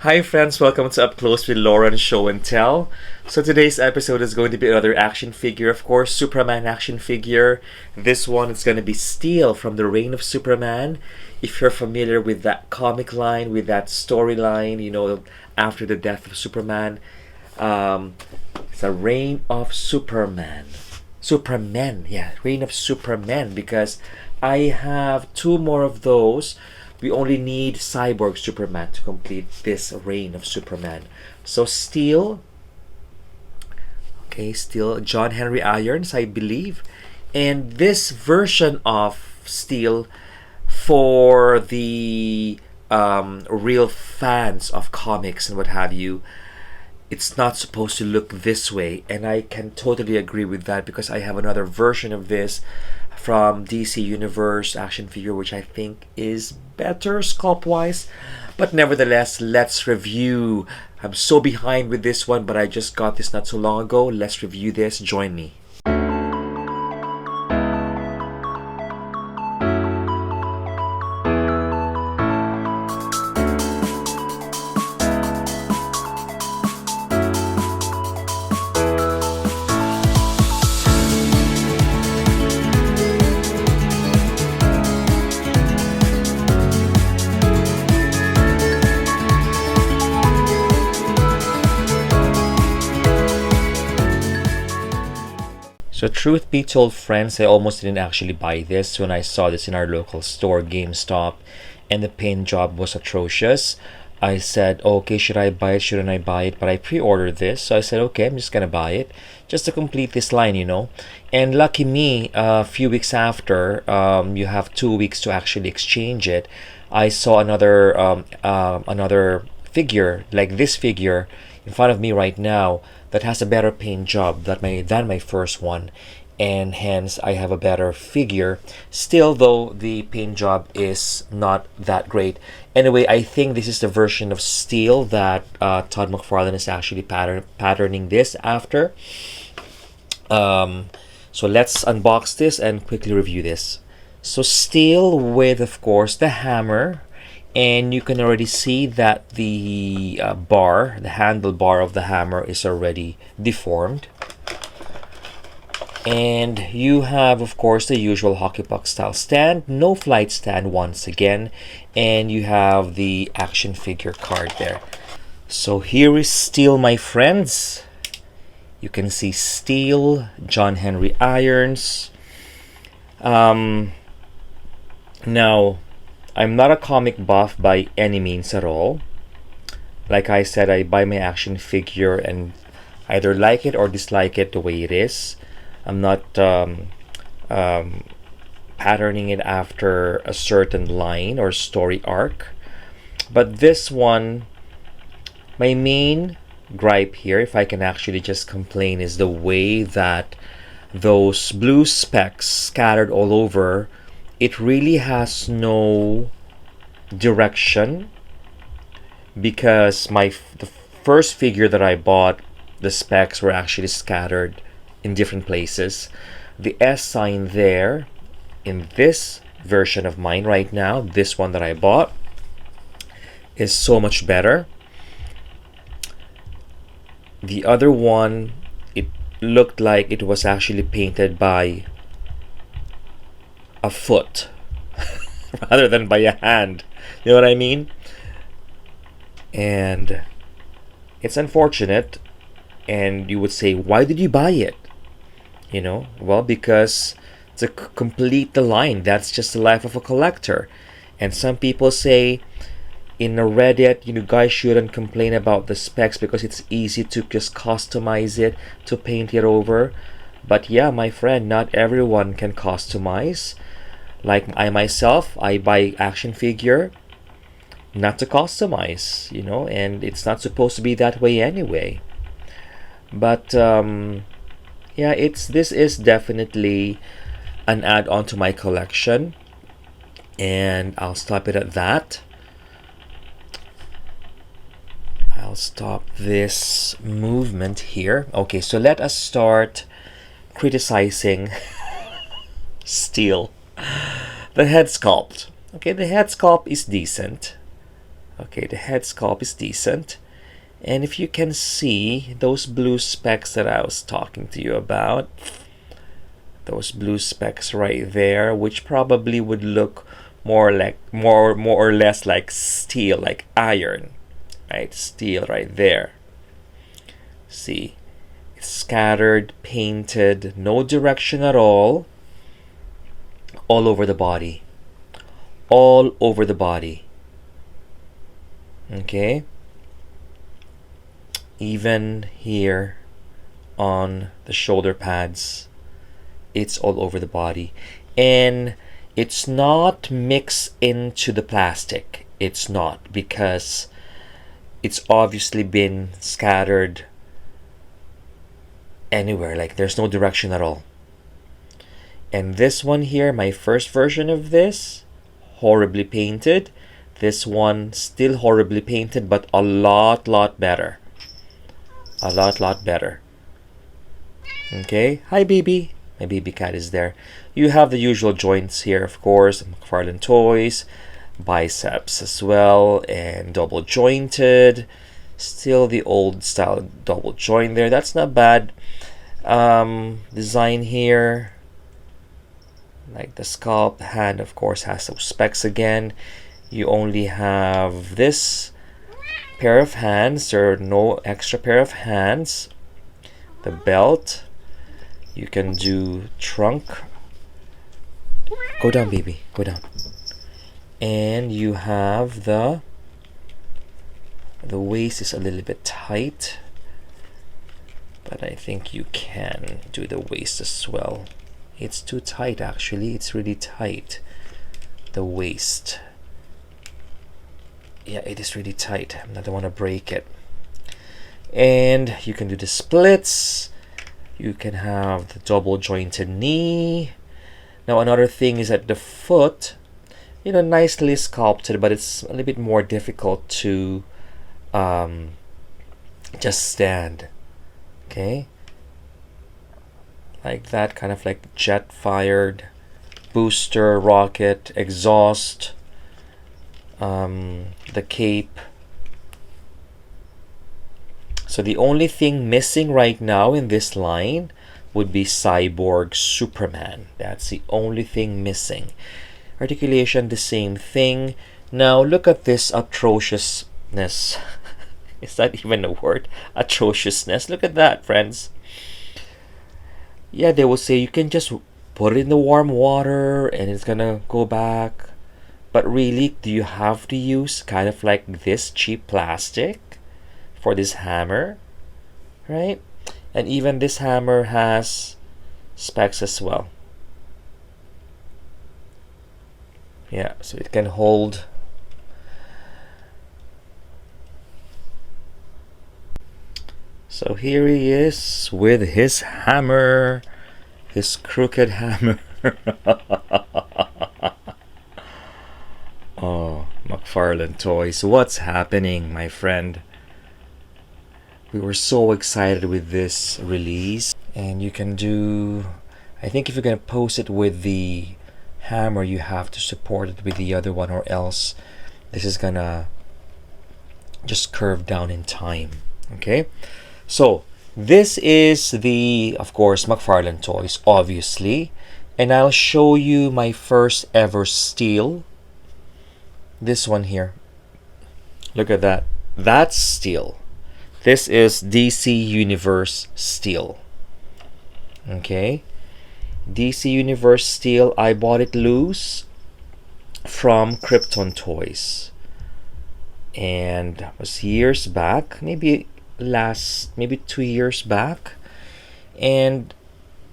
Hi friends, welcome to Up Close with Lauren Show and Tell. So today's episode is going to be another action figure, of course, Superman action figure. This one is going to be Steel from the Reign of Superman. If you're familiar with that comic line, with that storyline, after the death of Superman, it's a Reign of Superman. Superman, yeah, Reign of Superman, because I have two more of those. We only need Cyborg Superman to complete this reign of Superman. So Steel, Steel, John Henry Irons, I believe. And this version of Steel, for the real fans of comics and what have you, it's not supposed to look this way. And I can totally agree with that because I have another version of this from DC Universe action figure, which I think is better sculpt wise. But nevertheless, let's review. I'm so behind with this one, but I just got this not so long ago. Let's review this. Join me. So truth be told, friends, I almost didn't actually buy this when I saw this in our local store, GameStop, and the paint job was atrocious. I said, okay, should I buy it? Shouldn't I buy it? But I pre-ordered this, so I said, okay, I'm just gonna buy it just to complete this line. And lucky me, a few weeks after, you have 2 weeks to actually exchange it. I saw another figure like this figure in front of me right now that has a better paint job than my first one, and hence I have a better figure. Still though, the paint job is not that great. Anyway, I think this is the version of Steel that Todd McFarlane is actually patterning this after. So let's unbox this and quickly review this. So Steel with, of course, the hammer. And you can already see that the the handlebar of the hammer is already deformed. And you have, of course, the usual hockey puck style stand, no flight stand once again, and you have the action figure card there. So here is Steel, my friends. You can see Steel, John Henry Irons. Now, I'm not a comic buff by any means at all. Like I said, I buy my action figure and either like it or dislike it the way it is. I'm not patterning it after a certain line or story arc. But this one, my main gripe here, if I can actually just complain, is the way that those blue specks scattered all over, it really has no direction, because the first figure that I bought, the specks were actually scattered in different places. The S sign there in this version of mine right now, this one that I bought, is so much better. The other one, it looked like it was actually painted by a foot rather than by a hand. You know what I mean? And it's unfortunate. And you would say, why did you buy it? Well, because to complete the line, that's just the life of a collector. And some people say in a Reddit, guys shouldn't complain about the specs because it's easy to just customize it, to paint it over. But yeah, my friend, not everyone can customize. Like I myself, I buy action figure not to customize, and it's not supposed to be that way anyway. But yeah, this is definitely an add-on to my collection, and I'll stop it at that. I'll stop this movement here. Okay, so let us start criticizing Steel. The head sculpt. Okay, the head sculpt is decent. Okay, the head sculpt is decent. And if you can see those blue specks that I was talking to you about, those blue specks right there, which probably would look more or less like steel, like iron, right? Steel right there. See, it's scattered, painted, no direction at all over the body. All over the body. Okay? Even here on the shoulder pads, it's all over the body. And it's not mixed into the plastic. It's not, because it's obviously been scattered anywhere. Like, there's no direction at all. And this one here, my first version of this, horribly painted. This one still horribly painted, but a lot better. A lot better. Okay, hi baby. My baby cat is there. You have the usual joints here, of course, McFarlane Toys, biceps as well, and double jointed. Still the old style double joint there. That's not bad. Design here, like the sculpt. Hand, of course, has some specs again. You only have this pair of hands. There are no extra pair of hands. The belt. You can do trunk. Go down, baby. Go down. And you have the waist is a little bit tight, but I think you can do the waist as well. It's too tight, actually. It's really tight. The waist. Yeah, it is really tight. I don't want to break it. And you can do the splits. You can have the double jointed knee. Now another thing is that the foot, you know, nicely sculpted, but it's a little bit more difficult to just stand. Okay, like that, kind of like jet fired booster, rocket, exhaust, the cape. So the only thing missing right now in this line would be Cyborg Superman. That's the only thing missing. Articulation, the same thing. Now look at this atrociousness. Is that even a word? Atrociousness. Look at that, friends. Yeah, they will say you can just put it in the warm water and it's gonna go back. But really, do you have to use kind of like this cheap plastic for this hammer, right? And even this hammer has specs as well. Yeah, so it can hold. So here he is with his hammer, his crooked hammer. Oh, McFarlane Toys, what's happening, my friend? We were so excited with this release. And you can do, I think if you're gonna post it with the hammer, you have to support it with the other one, or else this is gonna just curve down in time. Okay, so this is the, of course, McFarlane Toys, obviously, and I'll show you my first ever steel. This one here, look at that. That's steel. This is DC Universe steel. Okay, DC Universe steel. I bought it loose from Krypton Toys, and it was years back, maybe 2 years back. And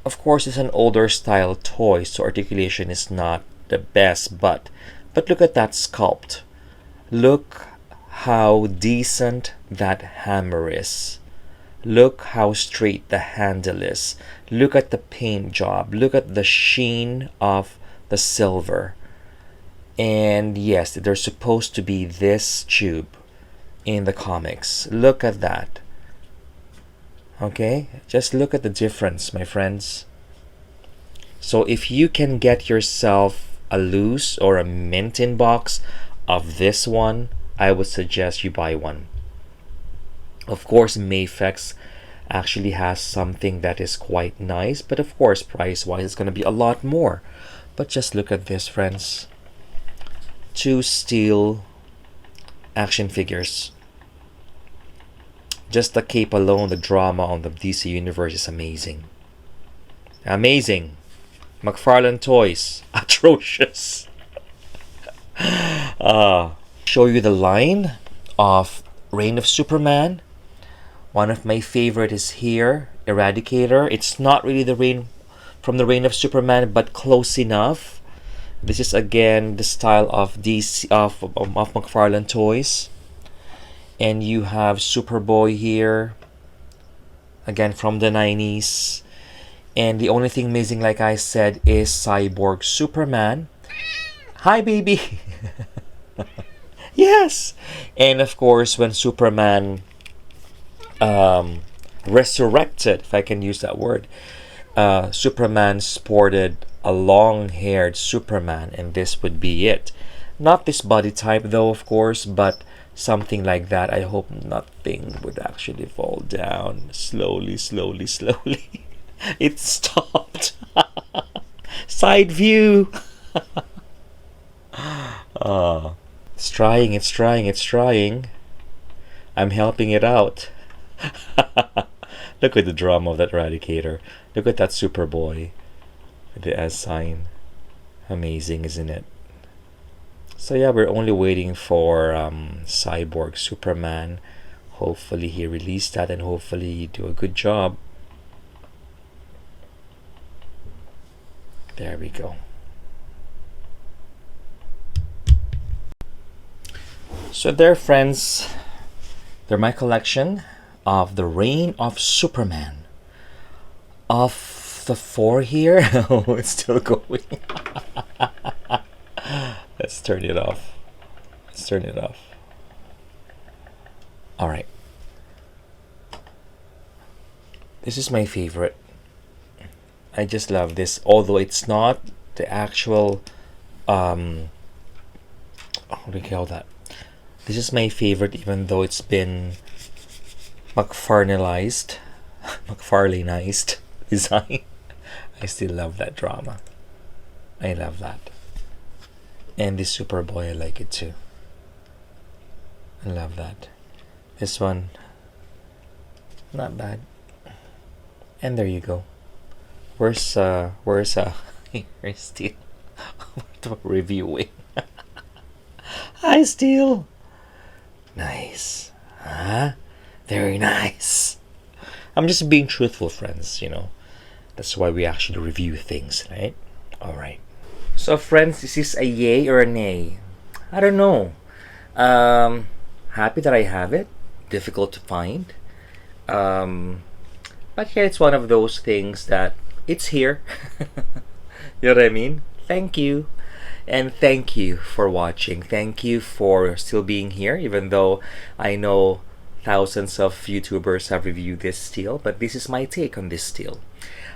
of course, it's an older style toy, so articulation is not the best, but look at that sculpt. Look how decent that hammer is. Look how straight the handle is. Look at the paint job. Look at the sheen of the silver. And yes, there's supposed to be this tube in the comics. Look at that. Okay, just look at the difference, my friends. So if you can get yourself a loose or a mint in box of this one, I would suggest you buy one. Of course, Mayfex actually has something that is quite nice, but of course, price-wise, it's going to be a lot more. But just look at this, friends. 2 steel action figures. Just the cape alone, the drama on the DC Universe is amazing. Amazing. McFarlane Toys. Atrocious. Show you the line of Reign of Superman. One of my favorite is here, Eradicator. It's not really the Reign from the Reign of Superman, but close enough. This is again the style of DC of McFarlane Toys. And you have Superboy here, again from the 90s. And the only thing missing, like I said, is Cyborg Superman. Hi, baby. Yes. And of course, when Superman resurrected, if I can use that word, Superman sported a long-haired Superman, and this would be it. Not this body type though, of course, but something like that. I hope nothing would actually fall down. Slowly, slowly, slowly. It stopped. Side view. It's trying, it's trying, it's trying. I'm helping it out. Look at the drama of that Eradicator. Look at that Superboy with the S sign. Amazing, isn't it? So yeah, we're only waiting for Cyborg Superman. Hopefully he released that, and hopefully he do a good job. There we go. So there, friends, they're my collection of the Reign of Superman. Of the 4 here, oh, it's still going. Let's turn it off. Let's turn it off. All right. This is my favorite. I just love this, although it's not the actual what do you call that? This is my favorite, even though it's been McFarlaneized design. I still love that drama. I love that. And this Superboy, I like it too. I love that. This one, not bad. And there you go. Where's Steel? Reviewing. Hi, Steel. Nice. Huh? Very nice. I'm just being truthful, friends, you know. That's why we actually review things, right? Alright. So, friends, is this a yay or a nay? I don't know. Happy that I have it. Difficult to find. But yeah, it's one of those things that it's here. You know what I mean? Thank you. And thank you for watching. Thank you for still being here, even though I know thousands of YouTubers have reviewed this steel, but this is my take on this steel.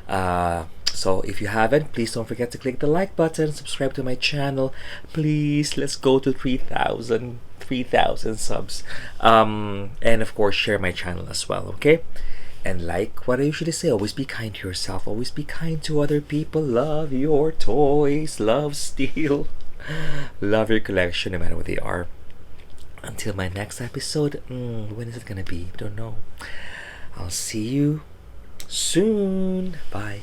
So if you haven't, please don't forget to click the like button, subscribe to my channel. Please, let's go to 3,000 subs. And of course, share my channel as well, okay? And like what I usually say, always be kind to yourself, always be kind to other people, love your toys, love steel, love your collection no matter what they are. Until my next episode, when is it gonna be? Don't know. I'll see you soon. Bye.